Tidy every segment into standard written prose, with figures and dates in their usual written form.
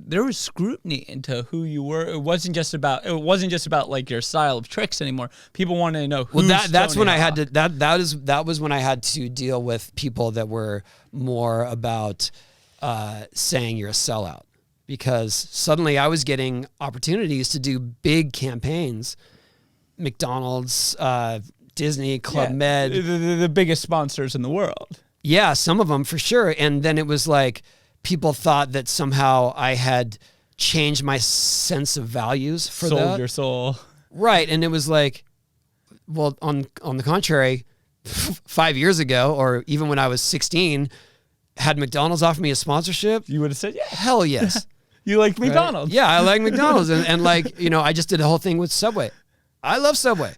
there was scrutiny into who you were. It wasn't just about like your style of tricks anymore. People wanted to know who's that's Tony when I Hawk. had to that was when I had to deal with people that were more about saying you're a sellout, because suddenly I was getting opportunities to do big campaigns, McDonald's, Disney, Club Med, the biggest sponsors in the world. Yeah, some of them for sure. And then it was like people thought that somehow I had changed my sense of values for that. Sold your soul. Right. And it was like, well, on the contrary, 5 years ago, or even when I was 16, had McDonald's offered me a sponsorship, You would have said, yeah. hell yes. You like Right? McDonald's. Yeah, I like McDonald's. And like, you know, I just did a whole thing with Subway. I love Subway.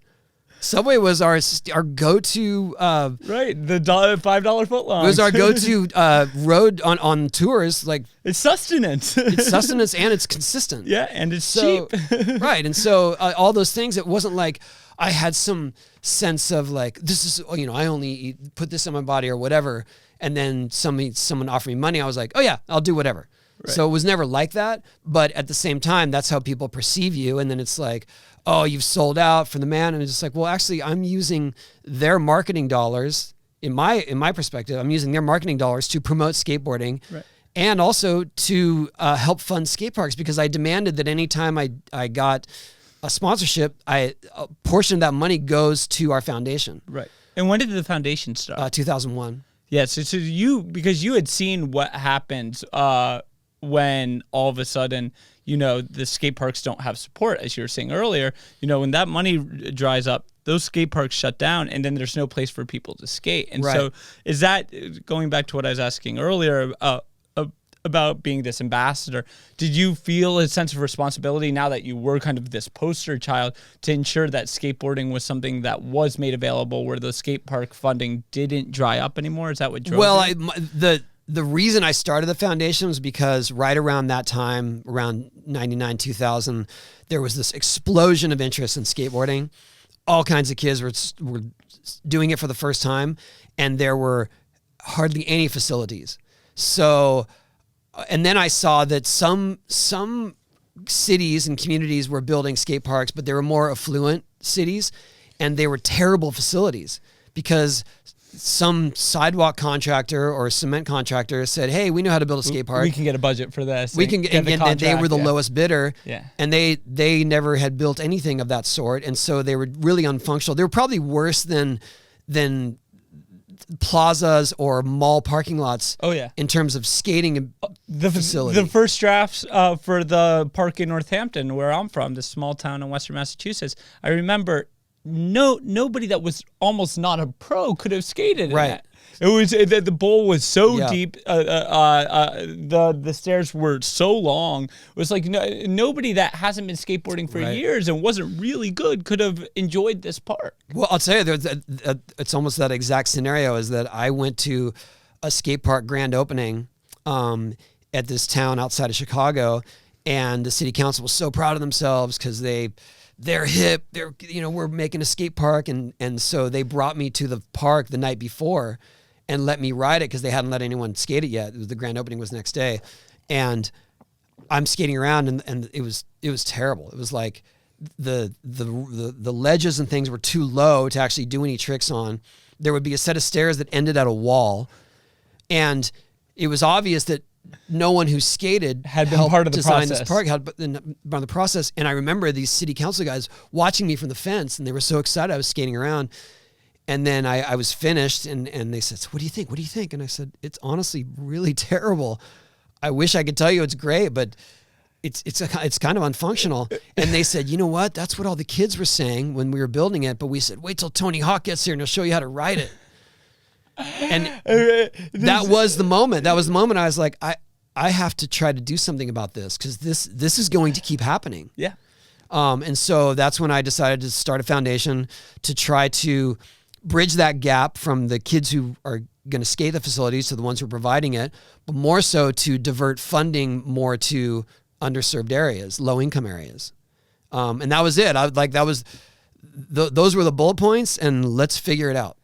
Subway was our go-to. Right, the $5 footlong. It was our go-to road on tours. Like, it's sustenance. it's sustenance and it's consistent. Yeah, and it's So, cheap. right. And so all those things, it wasn't like I had some sense of like, this is, you know, I only put this on my body or whatever. And then someone offered me money. I was like, oh yeah, I'll do whatever. Right. So it was never like that. But at the same time, that's how people perceive you. And then it's like, oh, you've sold out for the man. And it's just like, well, actually, I'm using their marketing dollars, in my perspective, I'm using their marketing dollars to promote skateboarding. Right. And also to help fund skate parks, because I demanded that anytime I got a sponsorship, a portion of that money goes to our foundation. Right. And when did the foundation start? 2001. Yes. Yeah, so because you had seen what happened when all of a sudden, you know, the skate parks don't have support, as you were saying earlier. You know, when that money dries up, those skate parks shut down, and then there's no place for people to skate. And so is that, going back to what I was asking earlier, about being this ambassador, did you feel a sense of responsibility now that you were kind of this poster child to ensure that skateboarding was something that was made available, where the skate park funding didn't dry up anymore? Is that what drove you? The reason I started the foundation was because right around that time, around 99, 2000, there was this explosion of interest in skateboarding. All kinds of kids were doing it for the first time, and there were hardly any facilities. So, and then I saw that some cities and communities were building skate parks, but they were more affluent cities, and they were terrible facilities because some sidewalk contractor or cement contractor said, hey, we know how to build a skate park. We can get a budget for this. We can get, and they were the lowest bidder. Yeah. And they never had built anything of that sort. And so they were really unfunctional. They were probably worse than plazas or mall parking lots. Oh yeah. In terms of skating and facility. The first drafts for the park in Northampton, where I'm from, this small town in Western Massachusetts, I remember nobody that was almost not a pro could have skated in that. It was the bowl was so deep. The stairs were so long. It was like nobody that hasn't been skateboarding for years and wasn't really good could have enjoyed this park. Well, I'll tell you, it's almost that exact scenario. Is that I went to a skate park grand opening at this town outside of Chicago, and the city council was so proud of themselves because they're hip. We're making a skate park, and so they brought me to the park the night before and let me ride it because they hadn't let anyone skate it yet. The grand opening was next day, and I'm skating around, and it was terrible. It was like the ledges and things were too low to actually do any tricks on. There would be a set of stairs that ended at a wall, and it was obvious that no one who skated had been part of the process. This park had been part of the process. And I remember these city council guys watching me from the fence, and they were so excited I was skating around. And then I was finished, and they said, so what do you think? What do you think? And I said, it's honestly really terrible. I wish I could tell you it's great, but it's kind of unfunctional. And they said, you know what? That's what all the kids were saying when we were building it. But we said, wait till Tony Hawk gets here and he'll show you how to ride it. And that was the moment. That was the moment I was like, I have to try to do something about this because this is going to keep happening. Yeah. And so that's when I decided to start a foundation to try to bridge that gap from the kids who are going to skate the facilities to the ones who are providing it, but more so to divert funding more to underserved areas, low income areas. And that was it. Those were the bullet points, and let's figure it out.